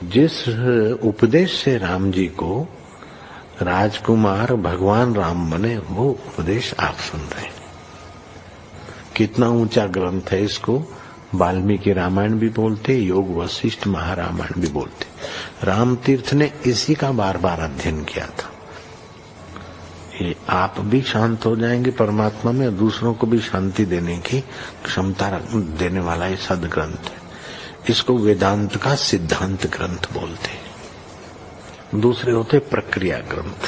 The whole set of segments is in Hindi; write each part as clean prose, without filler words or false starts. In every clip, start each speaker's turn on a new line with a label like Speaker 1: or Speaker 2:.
Speaker 1: जिस उपदेश से राम जी को राजकुमार भगवान राम बने, वो उपदेश आप सुन रहे हैं। कितना ऊंचा ग्रंथ है। इसको वाल्मीकि रामायण भी बोलते, योग वशिष्ठ महारामायण भी बोलते। राम तीर्थ ने इसी का बार बार अध्ययन किया था। ये आप भी शांत हो जाएंगे परमात्मा में, दूसरों को भी शांति देने की क्षमता देने वाला ये सदग्रंथ है। इसको वेदांत का सिद्धांत ग्रंथ बोलते हैं। दूसरे होते प्रक्रिया ग्रंथ।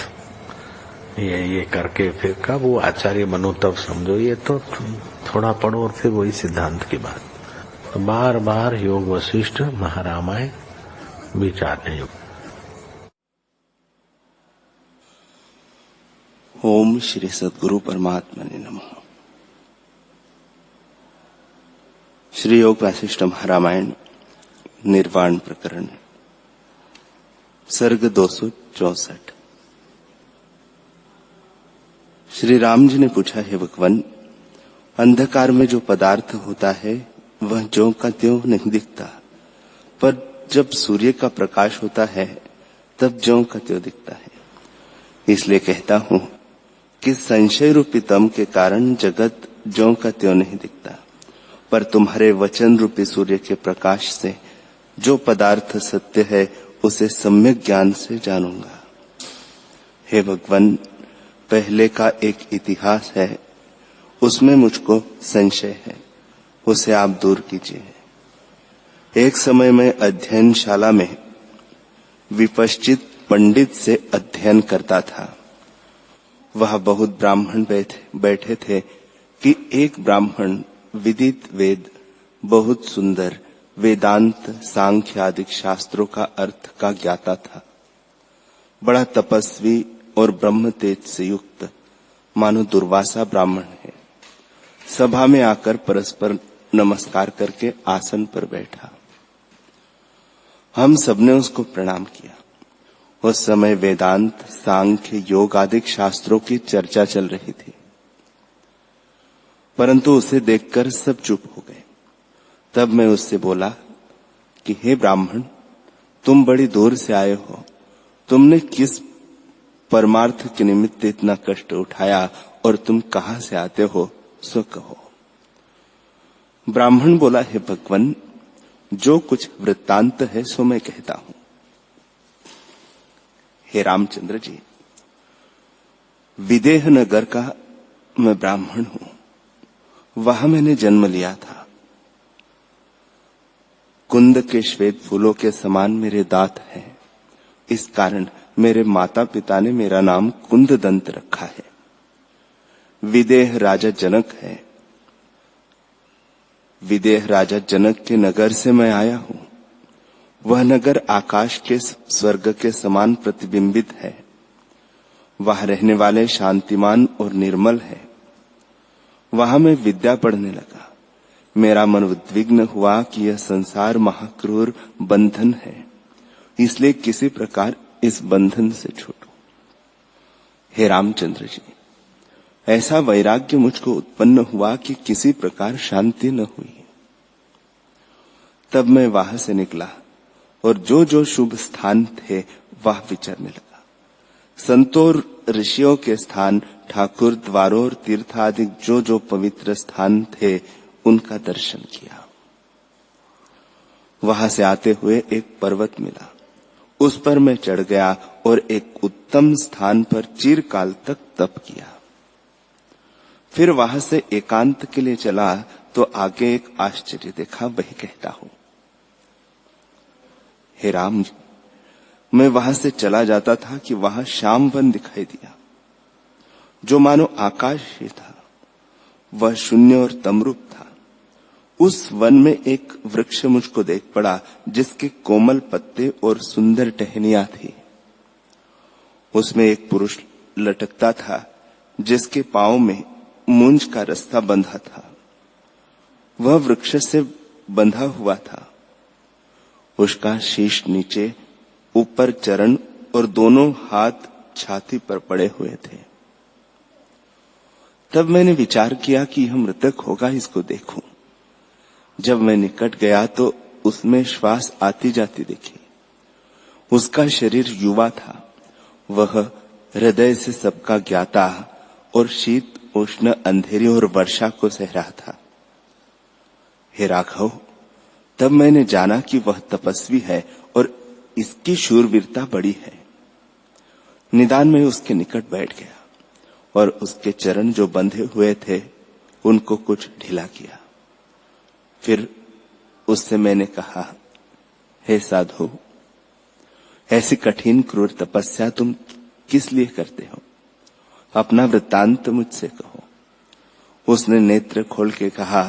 Speaker 1: ये करके फिर कब वो आचार्य बनो तब समझो, ये तो थोड़ा पढ़ो और फिर वही सिद्धांत की बात। तो बार बार योग वशिष्ठ महारामायण विचारने योग।
Speaker 2: ओम श्री सद्गुरु परमात्मा ने नमः। श्री योग वशिष्ठ महारामायण निर्वाण प्रकरण सर्ग 264। श्री राम जी ने पूछा, हे भगवान, अंधकार में जो पदार्थ होता है वह ज्यों का त्यों नहीं दिखता, पर जब सूर्य का प्रकाश होता है तब ज्यों का त्यों दिखता है। इसलिए कहता हूं कि संशय रूपी तम के कारण जगत ज्यों का त्यों नहीं दिखता, पर तुम्हारे वचन रूपी सूर्य के प्रकाश से जो पदार्थ सत्य है उसे सम्यक ज्ञान से जानूंगा। हे भगवान, पहले का एक इतिहास है, उसमें मुझको संशय है, उसे आप दूर कीजिए। एक समय में अध्ययनशाला में विपश्चित पंडित से अध्ययन करता था। वह बहुत ब्राह्मण बैठे थे कि एक ब्राह्मण विदित वेद, बहुत सुंदर वेदांत सांख्य आदि शास्त्रों का अर्थ का ज्ञाता था। बड़ा तपस्वी और ब्रह्म तेज से युक्त, मानो दुर्वासा ब्राह्मण है। सभा में आकर परस्पर नमस्कार करके आसन पर बैठा। हम सबने उसको प्रणाम किया। उस समय वेदांत सांख्य योग आदि शास्त्रों की चर्चा चल रही थी, परंतु उसे देखकर सब चुप हो गए। तब मैं उससे बोला कि हे ब्राह्मण, तुम बड़ी दूर से आए हो, तुमने किस परमार्थ के निमित्त इतना कष्ट उठाया और तुम कहां से आते हो, सो कहो। ब्राह्मण बोला, हे भगवान, जो कुछ वृत्तांत है सो मैं कहता हूं। हे रामचंद्र जी, विदेह नगर का मैं ब्राह्मण हूं, वहां मैंने जन्म लिया था। कुंद के श्वेत फूलों के समान मेरे दांत हैं, इस कारण मेरे माता पिता ने मेरा नाम कुंददंत रखा है। विदेह राजा जनक है। विदेह राजा जनक के नगर से मैं आया हूं। वह नगर आकाश के स्वर्ग के समान प्रतिबिंबित है। वहां रहने वाले शांतिमान और निर्मल है। वहां मैं विद्या पढ़ने लगा। मेरा मन उद्विग्न हुआ कि यह संसार महाक्रूर बंधन है, इसलिए किसी प्रकार इस बंधन से छूटूं। हे रामचंद्र जी, ऐसा वैराग्य मुझको उत्पन्न हुआ कि किसी प्रकार शांति न हुई। तब मैं वहां से निकला और जो जो शुभ स्थान थे वह विचरने लगा। संतों और ऋषियों के स्थान, ठाकुर द्वारों और तीर्थ आदि जो जो पवित्र स्थान थे उनका दर्शन किया। वहां से आते हुए एक पर्वत मिला, उस पर मैं चढ़ गया और एक उत्तम स्थान पर चिरकाल तक तप किया। फिर वहां से एकांत के लिए चला तो आगे एक आश्चर्य देखा, वही कहता हूं। हे राम जी, मैं वहां से चला जाता था कि वहां श्याम वन दिखाई दिया, जो मानो आकाश ही था। वह शून्य और तमरूप था। उस वन में एक वृक्ष मुझको देख पड़ा, जिसके कोमल पत्ते और सुंदर टहनियां थी। उसमें एक पुरुष लटकता था, जिसके पांव में मूंज का रस्सा बंधा था। वह वृक्ष से बंधा हुआ था। उसका शीश नीचे, ऊपर चरण और दोनों हाथ छाती पर पड़े हुए थे। तब मैंने विचार किया कि यह मृतक होगा, इसको देखूं। जब मैं निकट गया तो उसमें श्वास आती जाती दिखी। उसका शरीर युवा था, वह हृदय से सबका ज्ञाता और शीत उष्ण अंधेरी और वर्षा को सह रहा था। हे राघव, तब मैंने जाना कि वह तपस्वी है और इसकी शूरवीरता बड़ी है। निदान में उसके निकट बैठ गया और उसके चरण जो बंधे हुए थे उनको कुछ ढीला किया। फिर उससे मैंने कहा, हे साधु, ऐसी कठिन क्रूर तपस्या तुम किस लिए करते हो? अपना वृत्तांत मुझसे कहो। उसने नेत्र खोल के कहा,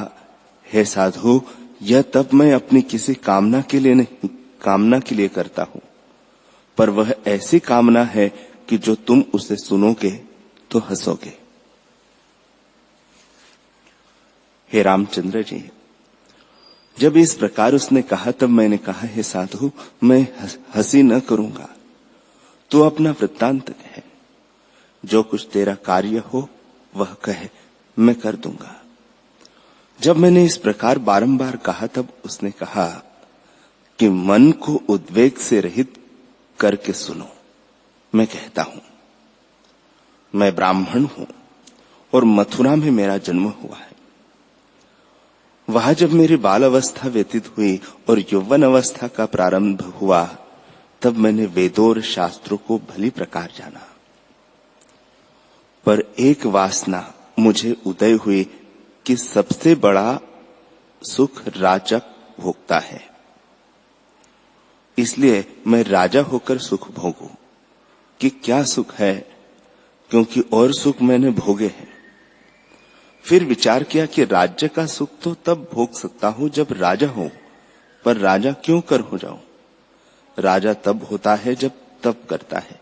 Speaker 2: हे साधु, यह तप मैं अपनी किसी कामना के लिए नहीं, कामना के लिए करता हूं, पर वह ऐसी कामना है कि जो तुम उसे सुनोगे तो हंसोगे। हे रामचंद्र जी, जब इस प्रकार उसने कहा तब मैंने कहा, हे साधु, मैं हंसी न करूंगा, तू अपना वृत्तांत कह, जो कुछ तेरा कार्य हो वह कहे, मैं कर दूंगा। जब मैंने इस प्रकार बारंबार कहा तब उसने कहा कि मन को उद्वेग से रहित करके सुनो। मैं कहता हूं, मैं ब्राह्मण हूं और मथुरा में मेरा जन्म हुआ है। वहां जब मेरी बाल अवस्था व्यतीत हुई और यौवन अवस्था का प्रारंभ हुआ, तब मैंने वेदों और शास्त्रों को भली प्रकार जाना। पर एक वासना मुझे उदय हुई कि सबसे बड़ा सुख राजा भोगता है, इसलिए मैं राजा होकर सुख भोगूं। कि क्या सुख है, क्योंकि और सुख मैंने भोगे हैं। फिर विचार किया कि राज्य का सुख तो तब भोग सकता हूं जब राजा हूं, पर राजा क्यों कर हो जाऊं? राजा तब होता है जब तप करता है,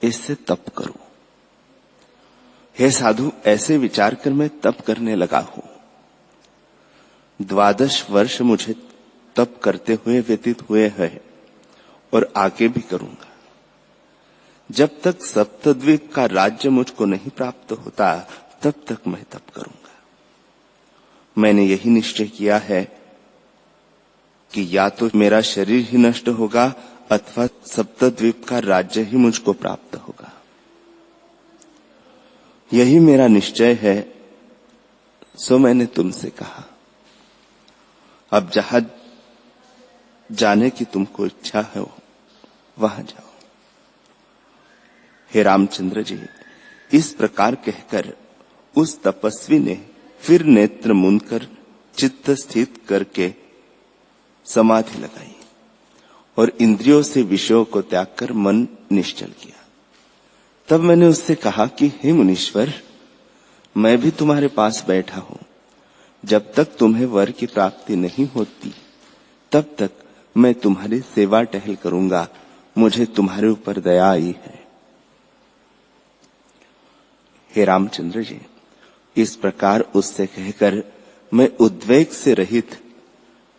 Speaker 2: इससे तप करूं। हे साधु, ऐसे विचार कर मैं तप करने लगा हूं। 12 वर्ष मुझे तप करते हुए व्यतीत हुए हैं और आगे भी करूंगा। जब तक सप्तद्वीप का राज्य मुझको नहीं प्राप्त होता तब तक मैं तप करूंगा। मैंने यही निश्चय किया है कि या तो मेरा शरीर ही नष्ट होगा अथवा सप्तद्वीप का राज्य ही मुझको प्राप्त होगा। यही मेरा निश्चय है, सो मैंने तुमसे कहा। अब जहां जाने की तुमको इच्छा है वहां जाओ। हे रामचंद्र जी, इस प्रकार कहकर उस तपस्वी ने फिर नेत्र मूंद कर चित्त स्थित करके समाधि लगाई और इंद्रियों से विषयों को त्याग कर मन निश्चल किया। तब मैंने उससे कहा कि हे मुनीश्वर, मैं भी तुम्हारे पास बैठा हूं। जब तक तुम्हें वर की प्राप्ति नहीं होती तब तक मैं तुम्हारी सेवा टहल करूंगा। मुझे तुम्हारे ऊपर दया आई है। हे रामचंद्र जी, इस प्रकार उससे कहकर मैं उद्वेग से रहित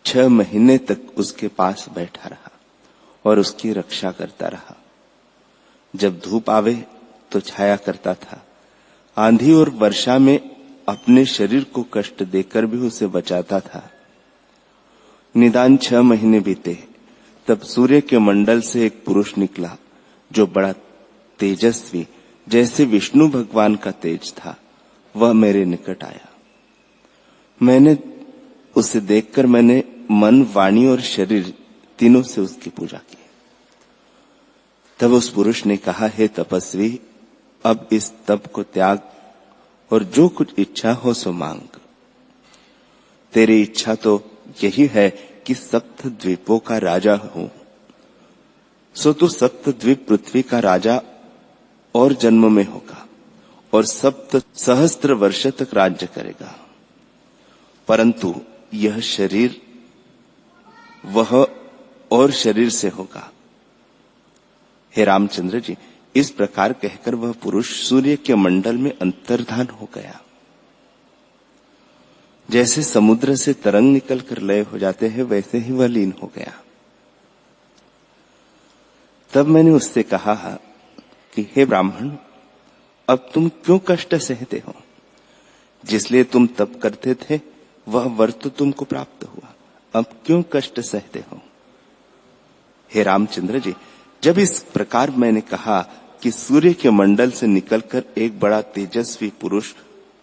Speaker 2: 6 महीने तक उसके पास बैठा रहा और उसकी रक्षा करता रहा। जब धूप आवे तो छाया करता था, आंधी और वर्षा में अपने शरीर को कष्ट देकर भी उसे बचाता था। निदान 6 महीने बीते तब सूर्य के मंडल से एक पुरुष निकला जो बड़ा तेजस्वी, जैसे विष्णु भगवान का तेज था। वह मेरे निकट आया। मैंने उसे देखकर मैंने मन, वाणी और शरीर तीनों से उसकी पूजा की। तब उस पुरुष ने कहा, हे तपस्वी, अब इस तप को त्याग और जो कुछ इच्छा हो सो मांग। तेरी इच्छा तो यही है कि सप्त द्वीपों का राजा हूं, सो तू सप्त द्वीप पृथ्वी का राजा और जन्म में होगा और सप्त सहस्त्र वर्ष तक राज्य करेगा। परंतु यह शरीर वह और शरीर से होगा। हे रामचंद्र जी, इस प्रकार कहकर वह पुरुष सूर्य के मंडल में अंतर्धान हो गया। जैसे समुद्र से तरंग निकलकर लय हो जाते हैं, वैसे ही वह लीन हो गया। तब मैंने उससे कहा कि हे ब्राह्मण, अब तुम क्यों कष्ट सहते हो? जिसलिए तुम तप करते थे वह वर तो तुमको प्राप्त हुआ, अब क्यों कष्ट सहते हो? हे रामचंद्र जी, जब इस प्रकार मैंने कहा कि सूर्य के मंडल से निकलकर एक बड़ा तेजस्वी पुरुष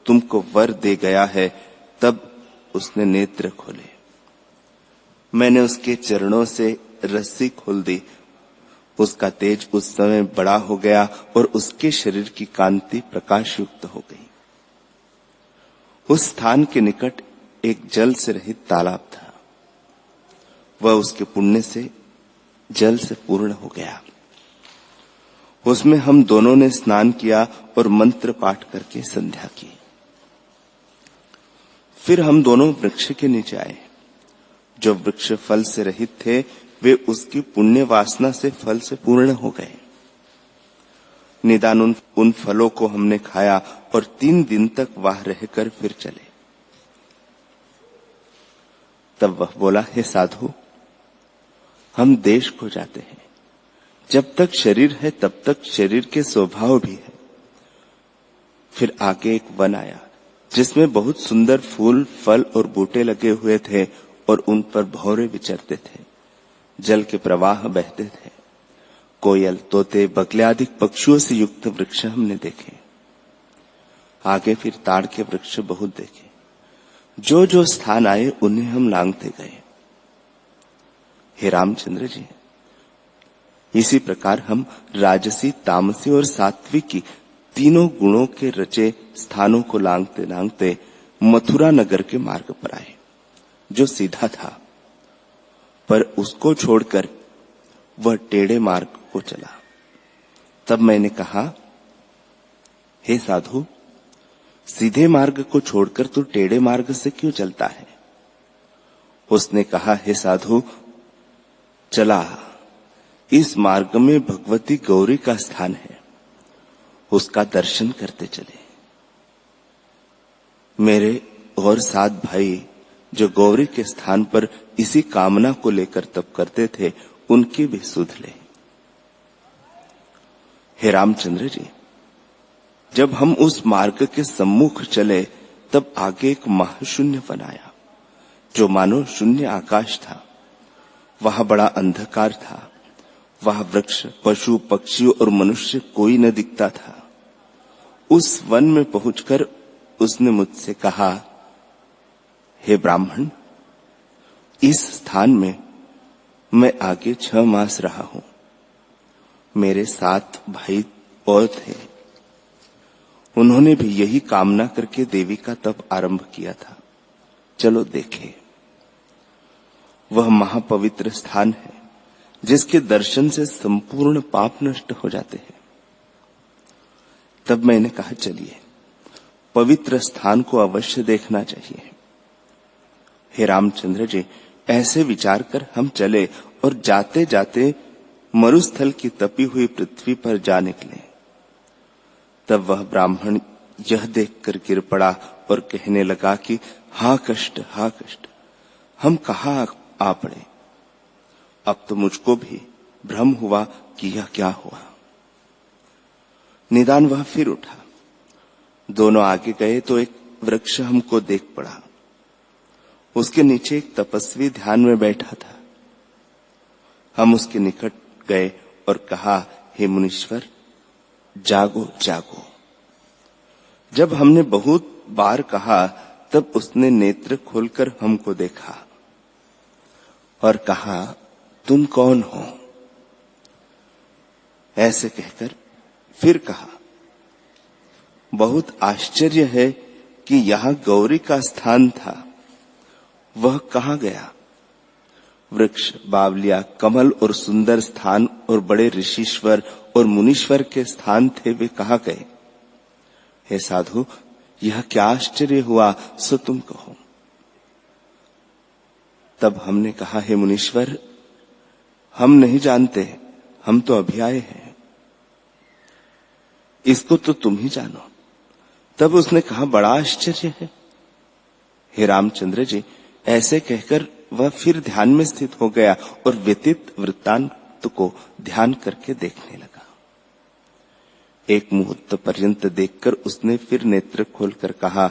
Speaker 2: तुमको वर दे गया है, तब उसने नेत्र खोले। मैंने उसके चरणों से रस्सी खोल दी। उसका तेज उस समय बड़ा हो गया और उसके शरीर की कांति प्रकाश युक्त हो गई। उस स्थान के निकट एक जल से रहित तालाब था। वह उसके पुण्य से जल से पूर्ण हो गया। उसमें हम दोनों ने स्नान किया और मंत्र पाठ करके संध्या की। फिर हम दोनों वृक्ष के नीचे आए। जो वृक्ष फल से रहित थे, वे उसकी पुण्य वासना से फल से पूर्ण हो गए। निदान उन फलों को हमने खाया और 3 दिन तक वहां रहकर फिर चले। तब वह बोला, हे साधु, हम देश को जाते हैं। जब तक शरीर है तब तक शरीर के स्वभाव भी है। फिर आगे एक वन आया जिसमें बहुत सुंदर फूल, फल और बूटे लगे हुए थे और उन पर भौरे विचरते थे। जल के प्रवाह बहते थे। कोयल, तोते, बगले आदि पक्षियों से युक्त वृक्ष हमने देखे। आगे फिर ताड़ के वृक्ष बहुत देखे। जो जो स्थान आए उन्हें हम लांघते गए। हे रामचंद्र जी, इसी प्रकार हम राजसी, तामसी और सात्विकी तीनों गुणों के रचे स्थानों को लांघते लांघते मथुरा नगर के मार्ग पर आए, जो सीधा था, पर उसको छोड़कर वह टेढ़े मार्ग को चला। तब मैंने कहा, हे साधु, सीधे मार्ग को छोड़कर तू टेढ़े मार्ग से क्यों चलता है? उसने कहा, हे साधु, चला, इस मार्ग में भगवती गौरी का स्थान है, उसका दर्शन करते चले। मेरे और 7 भाई जो गौरी के स्थान पर इसी कामना को लेकर तप करते थे, उनकी भी सुध ले। हे रामचंद्र जी, जब हम उस मार्ग के सम्मुख चले तब आगे एक महाशून्य वन आया, जो मानो शून्य आकाश था। वहां बड़ा अंधकार था। वहां वृक्ष, पशु, पक्षी और मनुष्य कोई न दिखता था। उस वन में पहुंचकर उसने मुझसे कहा, हे ब्राह्मण, इस स्थान में मैं आगे 6 मास रहा हूं। मेरे 7 भाई और थे। उन्होंने भी यही कामना करके देवी का तप आरंभ किया था। चलो देखें। वह महापवित्र स्थान है जिसके दर्शन से संपूर्ण पाप नष्ट हो जाते हैं। तब मैंने कहा, चलिए, पवित्र स्थान को अवश्य देखना चाहिए। हे रामचंद्र जी, ऐसे विचार कर हम चले और जाते जाते मरुस्थल की तपी हुई पृथ्वी पर जा निकले। तब वह ब्राह्मण यह देखकर गिर पड़ा और कहने लगा कि हा कष्ट, हा कष्ट, हम कहाँ आ पड़े। अब तो मुझको भी भ्रम हुआ कि यह क्या हुआ। निदान वह फिर उठा। दोनों आगे गए तो एक वृक्ष हमको देख पड़ा। उसके नीचे एक तपस्वी ध्यान में बैठा था। हम उसके निकट गए और कहा, हे मुनीश्वर, जागो जागो। जब हमने बहुत बार कहा तब उसने नेत्र खोलकर हमको देखा और कहा, तुम कौन हो? ऐसे कहकर फिर कहा, बहुत आश्चर्य है कि यहां गौरी का स्थान था, वह कहां गया? वृक्ष, बावलिया, कमल और सुंदर स्थान और बड़े ऋषीश्वर और मुनीश्वर के स्थान थे, वे कहां गए? हे साधु, यह क्या आश्चर्य हुआ, सो तुम कहो। तब हमने कहा, हे मुनीश्वर, हम नहीं जानते, हम तो अभी आए हैं, इसको तो तुम ही जानो। तब उसने कहा, बड़ा आश्चर्य है। हे रामचंद्र जी, ऐसे कहकर वह फिर ध्यान में स्थित हो गया और व्यतीत वृत्तांत को ध्यान करके देखने लगा। एक मुहूर्त पर्यंत देखकर उसने फिर नेत्र खोलकर कहा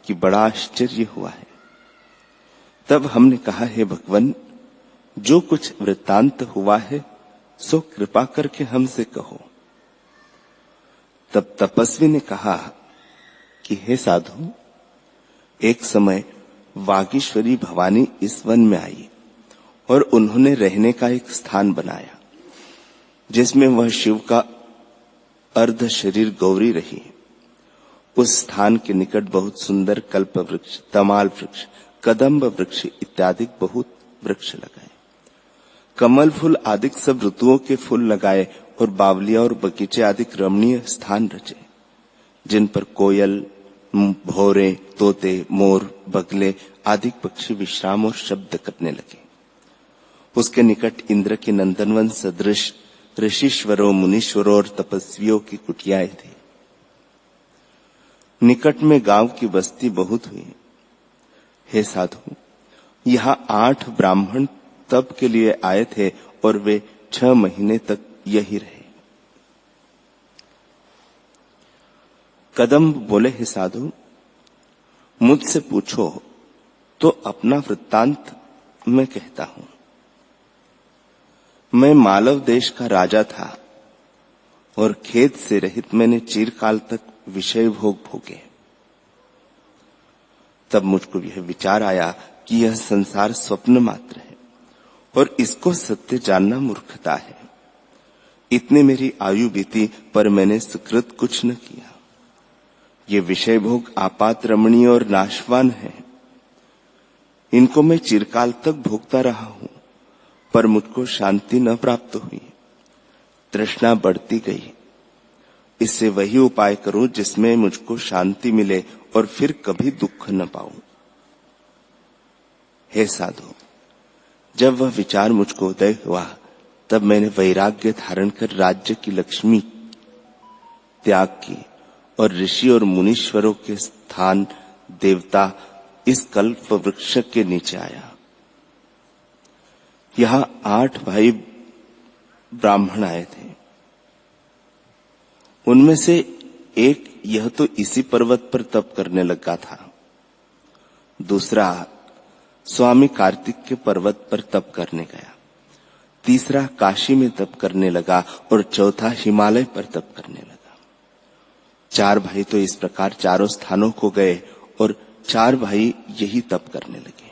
Speaker 2: कि बड़ा आश्चर्य हुआ है। तब हमने कहा, हे भगवान, जो कुछ वृत्तांत हुआ है सो कृपा करके हमसे कहो। तब तपस्वी ने कहा कि हे साधु, एक समय वागीश्वरी भवानी इस वन में आई और उन्होंने रहने का एक स्थान बनाया, जिसमें वह शिव का अर्ध शरीर गौरी रही। उस स्थान के निकट बहुत सुंदर कल्प वृक्ष, तमाल वृक्ष, कदम्ब वृक्ष इत्यादि बहुत वृक्ष लगाए। कमल फूल आदि सब ऋतुओं के फूल लगाए और बावलिया और बगीचे आदि रमणीय स्थान रचे, जिन पर कोयल, भौरे, तोते, मोर, बगले आदि पक्षी विश्राम और शब्द करने लगे। उसके निकट इंद्र के नंदनवन सदृश ऋषिश्वरों, मुनीश्वरों और तपस्वियों की कुटियाएं थी। निकट में गांव की बस्ती बहुत हुई। हे साधु, यहाँ 8 ब्राह्मण तप के लिए आए थे और वे 6 महीने तक यही रहे। कदम्ब बोले, हे साधु, मुझसे पूछो तो अपना वृत्तांत मैं कहता हूं। मैं मालव देश का राजा था और खेद से रहित मैंने चिरकाल तक विषय भोग भोगे। तब मुझको यह विचार आया कि यह संसार स्वप्न मात्र है और इसको सत्य जानना मूर्खता है। इतने मेरी आयु बीती पर मैंने सुकृत कुछ न किया। ये विषय भोग आपात रमणीय और नाशवान है। इनको मैं चिरकाल तक भोगता रहा हूं, पर मुझको शांति न प्राप्त हुई। तृष्णा बढ़ती गई। इससे वही उपाय करो जिसमें मुझको शांति मिले और फिर कभी दुख न पाऊं। हे साधु, जब वह विचार मुझको उदय हुआ, तब मैंने वैराग्य धारण कर राज्य की लक्ष्मी त्याग की और ऋषि और मुनीश्वरों के स्थान देवता इस कल्प वृक्ष के नीचे आया। यहां 8 भाई ब्राह्मण आए थे। उनमें से एक यह तो इसी पर्वत पर तप करने लगा था, दूसरा स्वामी कार्तिक के पर्वत पर तप करने गया, तीसरा काशी में तप करने लगा और चौथा हिमालय पर तप करने लगा। 4 भाई तो इस प्रकार चारों स्थानों को गए और 4 भाई यही तप करने लगे।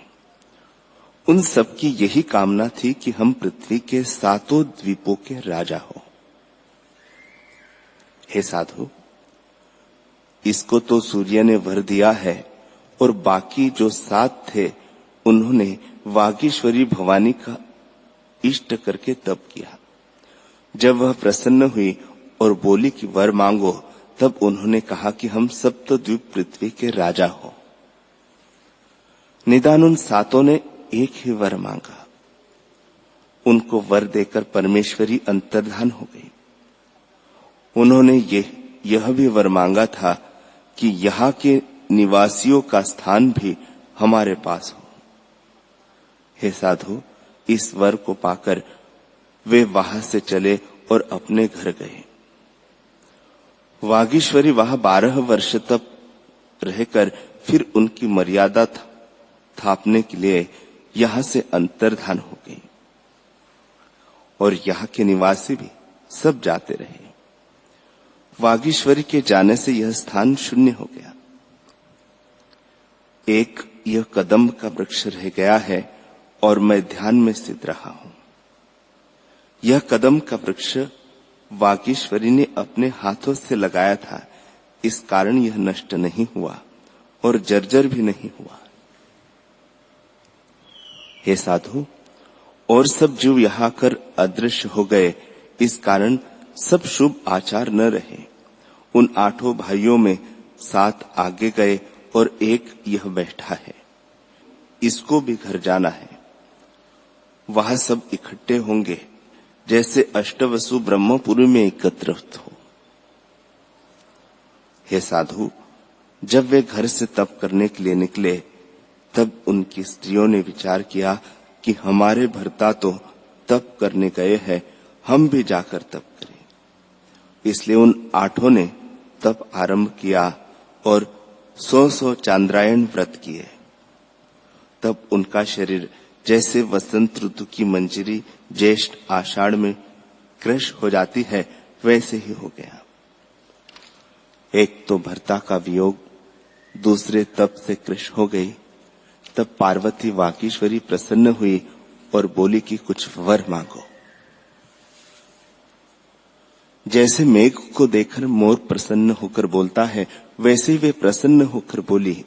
Speaker 2: उन सबकी यही कामना थी कि हम पृथ्वी के 7 द्वीपों के राजा हो। हे साधु, इसको तो सूर्य ने वर दिया है और बाकी जो 7 थे उन्होंने वागीश्वरी भवानी का इष्ट करके तप किया। जब वह प्रसन्न हुई और बोली कि वर मांगो, तब उन्होंने कहा कि हम सप्तद्वीप पृथ्वी के राजा हो। निदान उन 7 ने एक ही वर मांगा। उनको वर देकर परमेश्वरी अंतर्धान हो गई। उन्होंने यह भी वर मांगा था कि यहाँ के निवासियों का स्थान भी हमारे पास हो। हे साधु, इस वर को पाकर वे वहां से चले और अपने घर गए। वागीश्वरी वहां 12 वर्ष तक रहकर फिर उनकी मर्यादा थापने के लिए यहां से अंतर्धान हो गई और यहाँ के निवासी भी सब जाते रहे। वागीश्वरी के जाने से यह स्थान शून्य हो गया। एक यह कदम्ब का वृक्ष रह गया है और मैं ध्यान में स्थित रहा हूं। यह कदम्ब का वृक्ष वागीश्वरी ने अपने हाथों से लगाया था, इस कारण यह नष्ट नहीं हुआ और जर्जर भी नहीं हुआ। हे साधु, और सब जीव यहाँ आकर अदृश्य हो गए, इस कारण सब शुभ आचार न रहे। उन 8 भाइयों में 7 आगे गए और एक यह बैठा है। इसको भी घर जाना है। वहां सब इकट्ठे होंगे जैसे अष्टवसु ब्रह्मपुरी में एकत्रित हो। हे साधु, जब वे घर से तप करने के लिए निकले, तब उनकी स्त्रियों ने विचार किया कि हमारे भर्ता तो तप करने गए हैं, हम भी जाकर तप करें। इसलिए उन 8 ने तप आरंभ किया और 100 चांद्रायण व्रत किए। तब उनका शरीर जैसे वसंत ऋतु की मंजरी ज्येष्ठ आषाढ़ में क्रश हो जाती है, वैसे ही हो गया। एक तो भर्ता का वियोग, दूसरे तप से क्रश हो गई। तब पार्वती वागीश्वरी प्रसन्न हुई और बोली कि कुछ वर मांगो। जैसे मेघ को देखकर मोर प्रसन्न होकर बोलता है, वैसे ही वे प्रसन्न होकर बोली,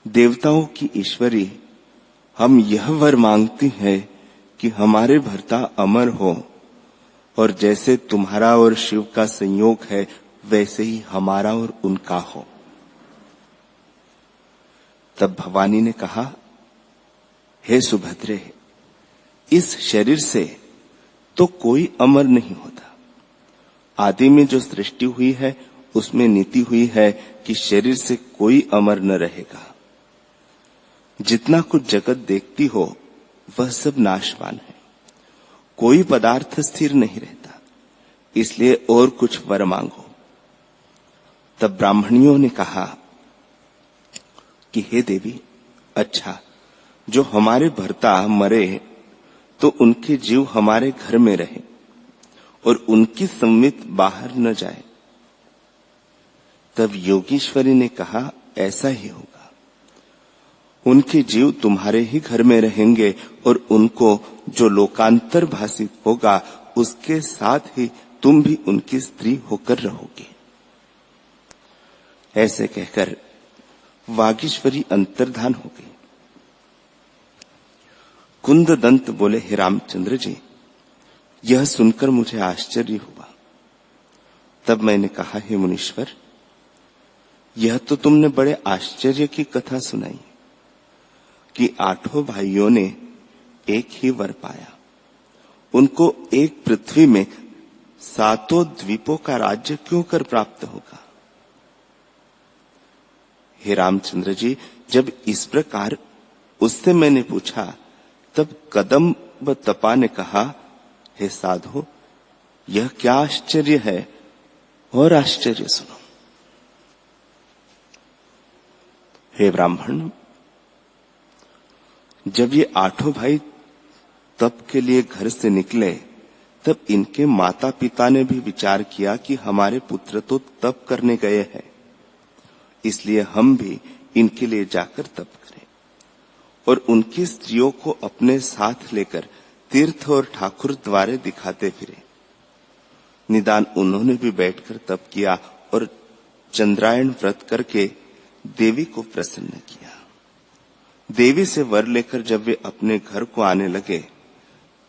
Speaker 2: देवताओं की ईश्वरी, हम यह वर मांगती हैं कि हमारे भर्ता अमर हो, और जैसे तुम्हारा और शिव का संयोग है वैसे ही हमारा और उनका हो। तब भवानी ने कहा, हे सुभद्रे, इस शरीर से तो कोई अमर नहीं होता। आदि में जो सृष्टि हुई है उसमें नीति हुई है कि शरीर से कोई अमर न रहेगा। जितना कुछ जगत देखती हो वह सब नाशवान है, कोई पदार्थ स्थिर नहीं रहता, इसलिए और कुछ वर मांगो। तब ब्राह्मणियों ने कहा कि हे देवी, अच्छा, जो हमारे भर्ता मरे तो उनके जीव हमारे घर में रहे और उनकी संवित बाहर न जाए। तब योगीश्वरी ने कहा, ऐसा ही होगा, उनके जीव तुम्हारे ही घर में रहेंगे और उनको जो लोकांतर भाषित होगा उसके साथ ही तुम भी उनकी स्त्री होकर रहोगे। ऐसे कहकर वागीश्वरी अंतर्धान हो गई। कुंददंत बोले, हे रामचंद्र जी, यह सुनकर मुझे आश्चर्य हुआ। तब मैंने कहा, हे मुनीश्वर, यह तो तुमने बड़े आश्चर्य की कथा सुनाई कि 8 भाइयों ने एक ही वर पाया, उनको एक पृथ्वी में 7 द्वीपों का राज्य क्यों कर प्राप्त होगा। हे रामचंद्र जी, जब इस प्रकार उससे मैंने पूछा, तब कदम व तपा ने कहा, हे साधु, यह क्या आश्चर्य है, और आश्चर्य सुनो। हे ब्राह्मण, जब ये 8 भाई तप के लिए घर से निकले, तब इनके माता पिता ने भी विचार किया कि हमारे पुत्र तो तप करने गए हैं, इसलिए हम भी इनके लिए जाकर तप करें और उनकी स्त्रियों को अपने साथ लेकर तीर्थ और ठाकुर द्वारे दिखाते फिरे। निदान उन्होंने भी बैठकर तप किया और चंद्रायण व्रत करके देवी को प्रसन्न किया। देवी से वर लेकर जब वे अपने घर को आने लगे,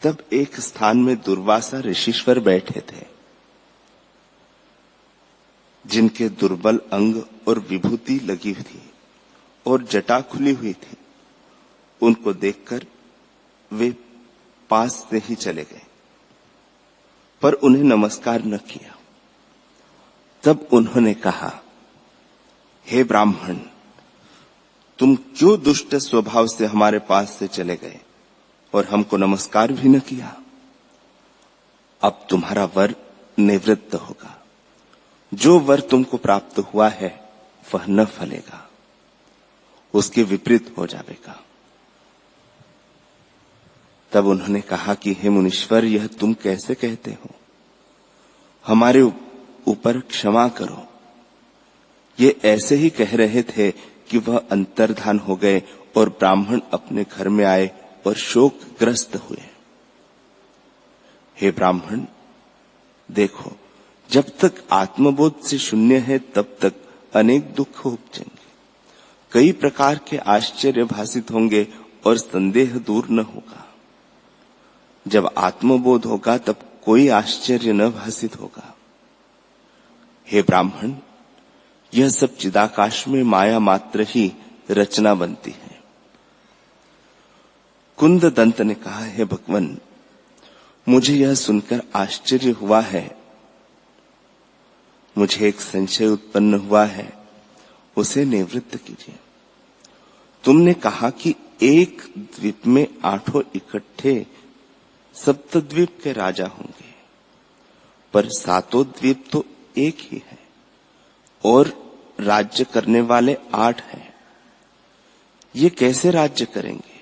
Speaker 2: तब एक स्थान में दुर्वासा ऋषीश्वर बैठे थे, जिनके दुर्बल अंग और विभूति लगी हुई थी और जटा खुली हुई थी। उनको देखकर वे पास से ही चले गए, पर उन्हें नमस्कार न किया। तब उन्होंने कहा, हे ब्राह्मण, तुम क्यों दुष्ट स्वभाव से हमारे पास से चले गए और हमको नमस्कार भी न किया। अब तुम्हारा वर निवृत्त होगा, जो वर तुमको प्राप्त हुआ है वह न फलेगा, उसके विपरीत हो जाएगा। तब उन्होंने कहा कि हे मुनीश्वर, यह तुम कैसे कहते हो, हमारे ऊपर क्षमा करो। ये ऐसे ही कह रहे थे कि वह अंतर्धान हो गए और ब्राह्मण अपने घर में आए और शोकग्रस्त हुए। हे ब्राह्मण, देखो, जब तक आत्मबोध से शून्य है तब तक अनेक दुख उपजेंगे, कई प्रकार के आश्चर्य भासित होंगे और संदेह दूर न होगा। जब आत्मबोध होगा तब कोई आश्चर्य न भासित होगा। हे ब्राह्मण, यह सब चिदाकाश में माया मात्र ही रचना बनती है। कुंददंत ने कहा, हे भगवन, मुझे यह सुनकर आश्चर्य हुआ है, मुझे एक संशय उत्पन्न हुआ है, उसे निवृत्त कीजिए। तुमने कहा कि एक द्वीप में 8 इकट्ठे सप्तद्वीप के राजा होंगे, पर 7 द्वीप तो एक ही है और राज्य करने वाले 8 हैं। ये कैसे राज्य करेंगे?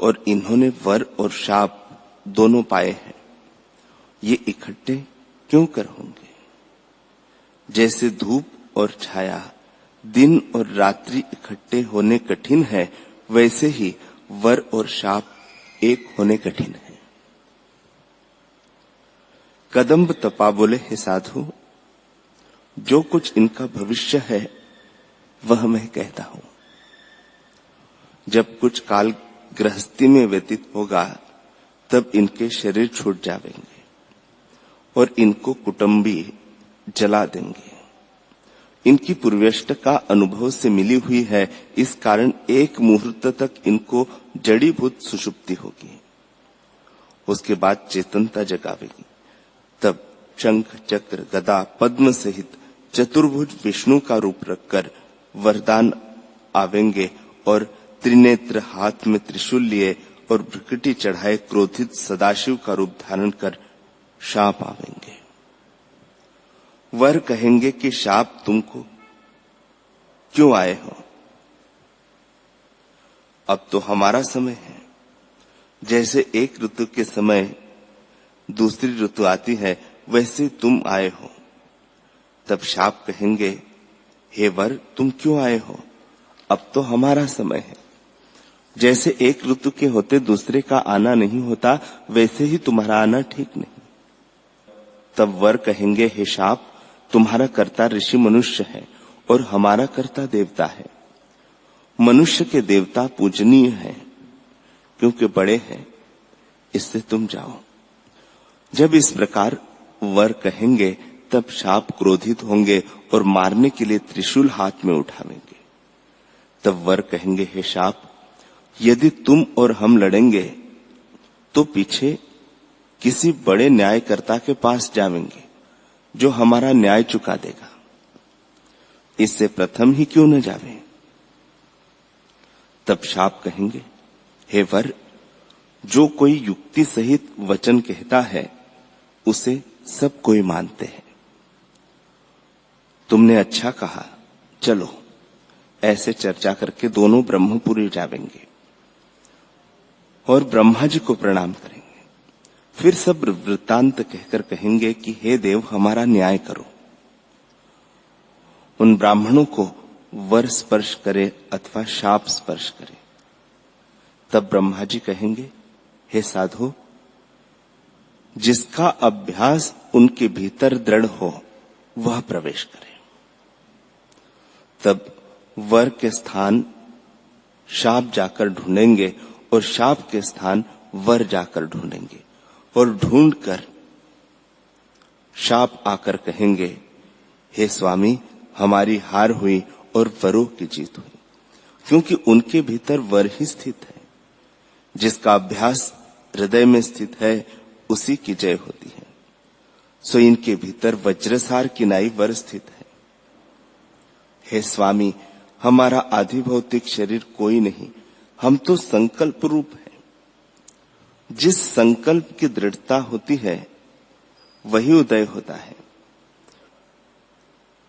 Speaker 2: और इन्होंने वर और शाप दोनों पाए हैं। ये इकट्ठे क्यों कर होंगे? जैसे धूप और छाया, दिन और रात्रि इकट्ठे होने कठिन है, वैसे ही वर और शाप एक होने कठिन है। कदम्ब तपा बोले, हे साधु, जो कुछ इनका भविष्य है वह मैं कहता हूं। जब कुछ काल गृहस्थी में व्यतीत होगा तब इनके शरीर छूट जाएंगे और इनको कुटुंबी जला देंगे। इनकी पूर्वेष्ट का अनुभव से मिली हुई है, इस कारण एक मुहूर्त तक इनको जड़ीभूत सुषुप्ति होगी। उसके बाद चेतनता जगावेगी। तब शंख चक्र गदा पद्म सहित चतुर्भुज विष्णु का रूप रखकर वरदान आवेंगे और त्रिनेत्र हाथ में त्रिशूल लिए और भ्रुकुटी चढ़ाए क्रोधित सदाशिव का रूप धारण कर शाप आवेंगे। वर कहेंगे कि शाप तुमको क्यों आए हो? अब तो हमारा समय है। जैसे एक ऋतु के समय दूसरी ऋतु आती है, वैसे तुम आए हो। तब शाप कहेंगे, हे वर, तुम क्यों आए हो? अब तो हमारा समय है। जैसे एक ऋतु के होते दूसरे का आना नहीं होता, वैसे ही तुम्हारा आना ठीक नहीं। तब वर कहेंगे, हे शाप, तुम्हारा कर्ता ऋषि मनुष्य है और हमारा कर्ता देवता है। मनुष्य के देवता पूजनीय है क्योंकि बड़े हैं, इससे तुम जाओ। जब इस प्रकार वर कहेंगे तब शाप क्रोधित होंगे और मारने के लिए त्रिशूल हाथ में उठावेंगे। तब वर कहेंगे, हे शाप, यदि तुम और हम लड़ेंगे तो पीछे किसी बड़े न्यायकर्ता के पास जावेंगे जो हमारा न्याय चुका देगा। इससे प्रथम ही क्यों न जावे? तब शाप कहेंगे, हे वर, जो कोई युक्ति सहित वचन कहता है उसे सब कोई मानते हैं। तुमने अच्छा कहा, चलो। ऐसे चर्चा करके दोनों ब्रह्मपुरी जावेंगे और ब्रह्मा जी को प्रणाम करेंगे। फिर सब वृत्तांत कहकर कहेंगे कि हे देव, हमारा न्याय करो। उन ब्राह्मणों को वर स्पर्श करे अथवा शाप स्पर्श करे। तब ब्रह्मा जी कहेंगे, हे साधु, जिसका अभ्यास उनके भीतर दृढ़ हो वह प्रवेश करे। तब वर के स्थान शाप जाकर ढूंढेंगे और शाप के स्थान वर जाकर ढूंढेंगे और ढूंढकर शाप आकर कहेंगे, हे स्वामी, हमारी हार हुई और वरों की जीत हुई, क्योंकि उनके भीतर वर ही स्थित है। जिसका अभ्यास हृदय में स्थित है उसी की जय होती है। सो इनके भीतर वज्रसार की नाई वर स्थित है। हे स्वामी, हमारा आधि भौतिक शरीर कोई नहीं, हम तो संकल्प रूप है। जिस संकल्प की दृढ़ता होती है वही उदय होता है।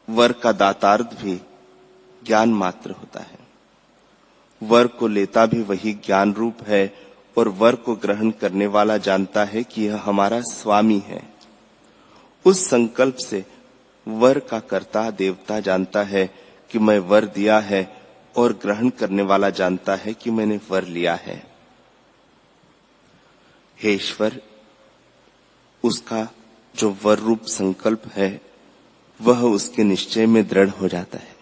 Speaker 2: वर का दातार्थ भी ज्ञान मात्र होता है। वर को लेता भी वही ज्ञान रूप है और वर को ग्रहण करने वाला जानता है कि यह हमारा स्वामी है। उस संकल्प से वर का कर्ता देवता जानता है कि मैं वर दिया है और ग्रहण करने वाला जानता है कि मैंने वर लिया है। हे ईश्वर, उसका जो वर रूप संकल्प है वह उसके निश्चय में दृढ़ हो जाता है।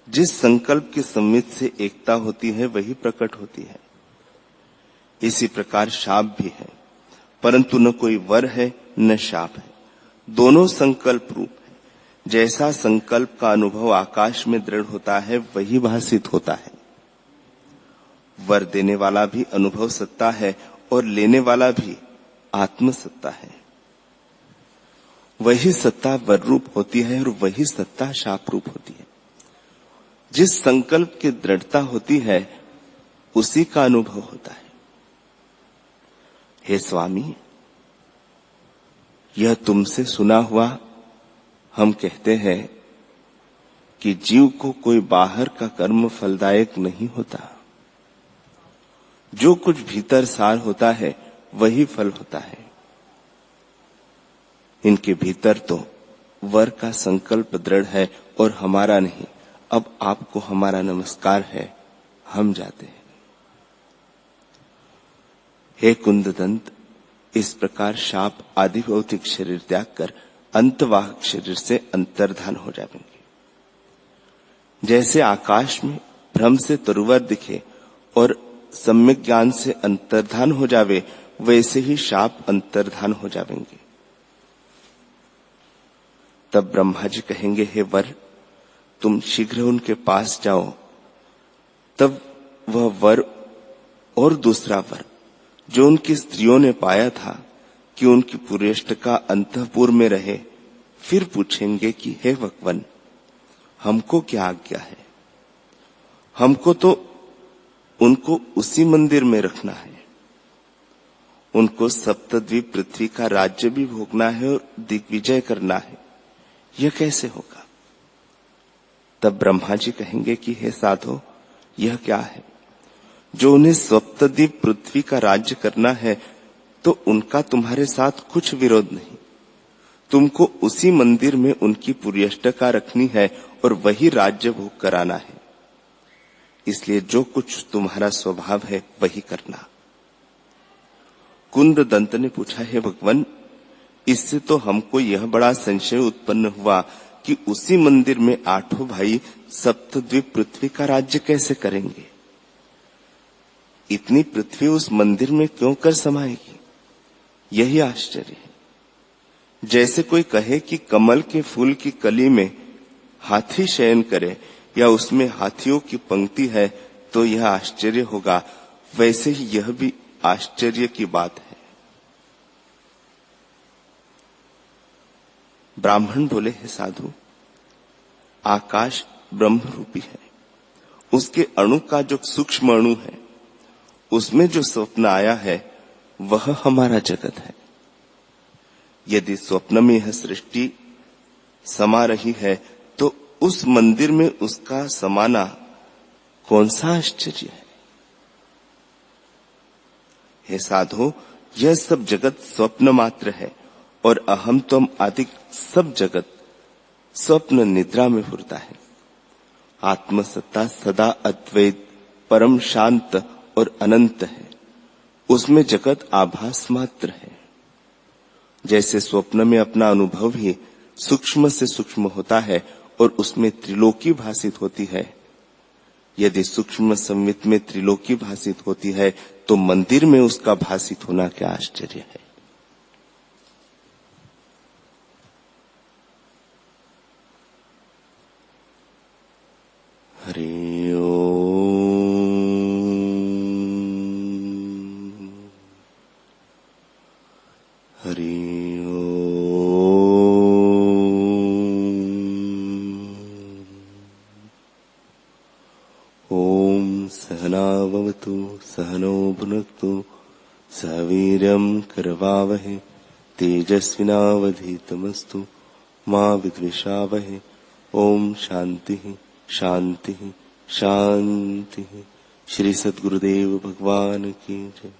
Speaker 2: जिस संकल्प की संवित से एकता होती है वही प्रकट होती है। इसी प्रकार शाप भी है, परंतु न कोई वर है न शाप है, दोनों संकल्प रूप है। जैसा संकल्प का अनुभव आकाश में दृढ़ होता है वही भासित होता है। वर देने वाला भी अनुभव सत्ता है और लेने वाला भी आत्म सत्ता है। वही सत्ता वर रूप होती है और वही सत्ता शाप रूप होती है। जिस संकल्प की दृढ़ता होती है उसी का अनुभव होता है। हे स्वामी, यह तुमसे सुना हुआ हम कहते हैं कि जीव को कोई बाहर का कर्म फलदायक नहीं होता। जो कुछ भीतर सार होता है वही फल होता है। इनके भीतर तो वर का संकल्प दृढ़ है और हमारा नहीं। अब आपको हमारा नमस्कार है, हम जाते हैं। हे कुंददंत, इस प्रकार शाप आदि भौतिक शरीर त्याग कर अंतवाहक शरीर से अंतर्धान हो जाएंगे। जैसे आकाश में भ्रम से तरुवर दिखे और सम्यक ज्ञान से अंतर्धान हो जावे, वैसे ही शाप अंतर्धान हो जाएंगे। तब ब्रह्मा जी कहेंगे, हे वर, तुम शीघ्र उनके पास जाओ। तब वह वर और दूसरा वर जो उनकी स्त्रियों ने पाया था कि उनकी पुरेष्टका अंतःपुर में रहे, फिर पूछेंगे कि हे भगवान, हमको क्या आज्ञा है? हमको तो उनको उसी मंदिर में रखना है। उनको सप्तद्वीप पृथ्वी का राज्य भी भोगना है और दिग्विजय करना है। यह कैसे होगा? तब ब्रह्मा जी कहेंगे कि हे साधो, यह क्या है? जो उन्हें सप्तद्वीप पृथ्वी का राज्य करना है, तो उनका तुम्हारे साथ कुछ विरोध नहीं। तुमको उसी मंदिर में उनकी पुर्यष्टका रखनी है और वही राज्य भोग कराना है। इसलिए जो कुछ तुम्हारा स्वभाव है वही करना। कुंददंत ने पूछा, हे भगवान, इससे तो हमको यह बड़ा संशय उत्पन्न हुआ कि उसी मंदिर में आठों भाई सप्तद्वीप पृथ्वी का राज्य कैसे करेंगे? इतनी पृथ्वी उस मंदिर में क्यों कर समाएगी? यही आश्चर्य है। जैसे कोई कहे कि कमल के फूल की कली में हाथी शयन करे या उसमें हाथियों की पंक्ति है तो यह आश्चर्य होगा, वैसे ही यह भी आश्चर्य की बात है। ब्राह्मण बोले, हे साधु, आकाश ब्रह्म रूपी है। उसके अणु का जो सूक्ष्म अणु है, उसमें जो स्वप्न आया है वह हमारा जगत है। यदि स्वप्न में यह सृष्टि समा रही है तो उस मंदिर में उसका समाना कौन सा आश्चर्य है? हे साधो, यह सब जगत स्वप्न मात्र है और अहम तुम आदि सब जगत स्वप्न निद्रा में फुरता है। आत्मसत्ता सदा अद्वैत, परम शांत और अनंत है। उसमें जगत आभास मात्र है। जैसे स्वप्न में अपना अनुभव ही सूक्ष्म से सूक्ष्म होता है और उसमें त्रिलोकी भासित होती है, यदि सूक्ष्म संवित में त्रिलोकी भासित होती है तो मंदिर में उसका भासित होना क्या आश्चर्य है। हरि ओम। हरि ओम। सहना भवतु, सहनो भुनक्तु, सह वीर्यं करवावहै, तेजस्विनावधीतमस्तु मा विद्विषावहै। ओम शांति शांति शांति। श्री सद्गुरुदेव भगवान की जय।